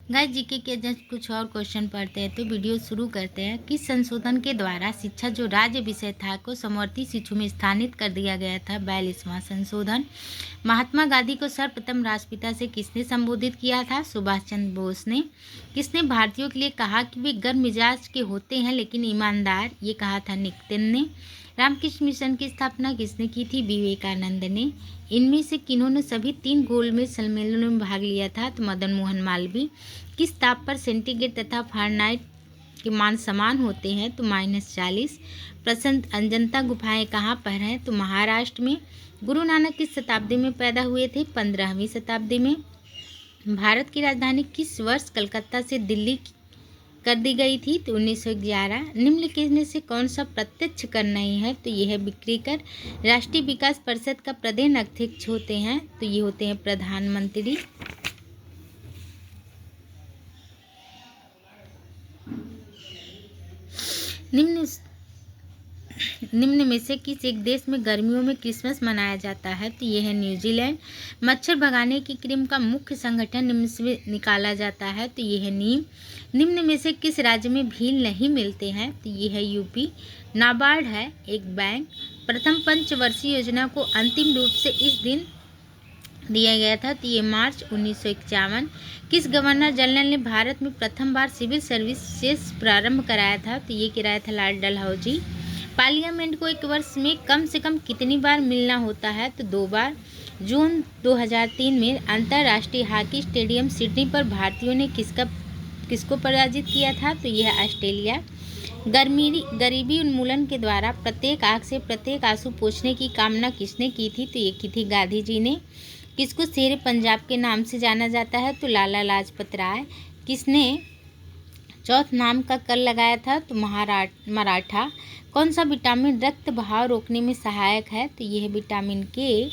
Guys GK के just कुछ और क्वेश्चन पढ़ते हैं तो वीडियो शुरू करते हैं। किस संशोधन के द्वारा शिक्षा जो राज्य विषय था को समवर्ती शिक्षु में स्थानित कर दिया गया था? 42वां संशोधन। महात्मा गांधी को सर्वप्रथम राष्ट्रपिता से किसने संबोधित किया था? सुभाष चंद्र बोस ने। किसने भारतीयों के लिए कहा कि वे गर्म मिजाज के होते हैं लेकिन ईमानदार? ये कहा था निक्सन ने। रामकृष्ण मिशन की स्थापना किसने की थी? विवेकानंद ने। इनमें से किन्होंने सभी 3 गोलमेज सम्मेलनों में भाग लिया था? तो मदन मोहन मालवीय। किस ताप पर सेंटीग्रेड तथा फ़ारेनहाइट के मान समान होते हैं? तो -40। प्रसिद्ध अजंता गुफाएं कहाँ पर हैं? तो महाराष्ट्र में। गुरु नानक किस शताब्दी में पैदा हुए थे? 15वीं शताब्दी में। भारत की राजधानी किस वर्ष कलकत्ता से दिल्ली कर दी गई थी? तो 1911। निम्नलिखित में से कौन सा प्रत्यक्ष कर नहीं है? तो यह है बिक्री कर। राष्ट्रीय विकास परिषद का प्रधान अध्यक्ष होते हैं? तो ये होते हैं प्रधानमंत्री। निम्न में से किस एक देश में गर्मियों में क्रिसमस मनाया जाता है? तो यह है न्यूजीलैंड। मच्छर भगाने की क्रीम का मुख्य संगठन निम्न से निकाला जाता है? तो यह है नीम। निम्न में से किस राज्य में भील नहीं मिलते हैं? तो यह है यूपी। नाबार्ड है एक बैंक। प्रथम पंचवर्षीय योजना को अंतिम रूप से इस दिन दिया गया था? तो ये मार्च 1951। किस गवर्नर जनरल ने भारत में प्रथम बार सिविल सर्विसेज प्रारंभ कराया था? तो ये कराया था लॉर्ड डलहौजी। पार्लियामेंट को एक वर्ष में कम से कम कितनी बार मिलना होता है? तो 2 बार। जून 2003 में अंतर्राष्ट्रीय हॉकी स्टेडियम सिडनी पर भारतीयों ने किसको पराजित किया था? तो यह ऑस्ट्रेलिया। गरीबी उन्मूलन के द्वारा प्रत्येक आँख से प्रत्येक आंसू पोंछने की कामना किसने की थी? तो ये की थी गांधी जी ने। किसको शेर पंजाब के नाम से जाना जाता है? तो लाला लाजपत राय। किसने चौथ नाम का कर लगाया था? तो मराठा। कौन सा विटामिन रक्त बहाव रोकने में सहायक है? तो यह है विटामिन के।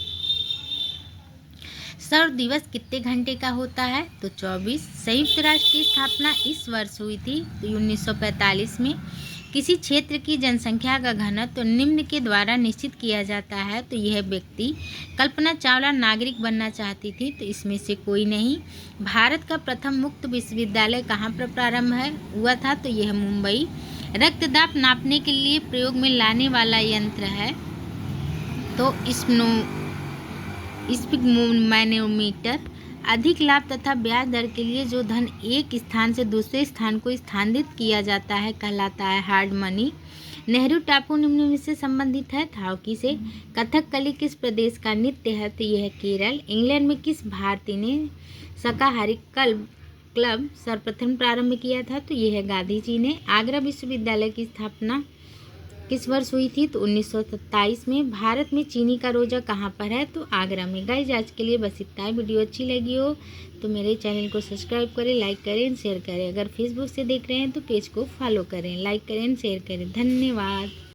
सौर दिवस कितने घंटे का होता है? तो 24। संयुक्त राष्ट्र की स्थापना इस वर्ष हुई थी? तो 1945 में। किसी क्षेत्र की जनसंख्या का घनत्व तो निम्न के द्वारा निश्चित किया जाता है? तो यह व्यक्ति। कल्पना चावला नागरिक बनना चाहती थी? तो इसमें से कोई नहीं। भारत का प्रथम मुक्त विश्वविद्यालय कहाँ पर प्रारंभ हुआ था? तो यह मुंबई। रक्तदाब नापने के लिए प्रयोग में लाने वाला यंत्र है तो मैनोमीटर। अधिक लाभ तथा ब्याज दर के लिए जो धन एक स्थान से दूसरे स्थान को स्थानांतरित किया जाता है कहलाता है हार्ड मनी। नेहरू टापू निम्न में से संबंधित है? हॉकी से। कथकली किस प्रदेश का नृत्य है? तो यह है केरल। इंग्लैंड में किस भारतीय ने शाकाहारी क्लब सर्वप्रथम प्रारंभ किया था? तो यह है गांधी जी ने। आगरा विश्वविद्यालय की स्थापना किस वर्ष हुई थी? तो 1927 में। भारत में चीनी का रोजा कहाँ पर है? तो आगरा में। गाइस आज के लिए बस इतना ही। वीडियो अच्छी लगी हो तो मेरे चैनल को सब्सक्राइब करें, लाइक करें, शेयर करें। अगर फेसबुक से देख रहे हैं तो पेज को फॉलो करें, लाइक करें, शेयर करें। धन्यवाद।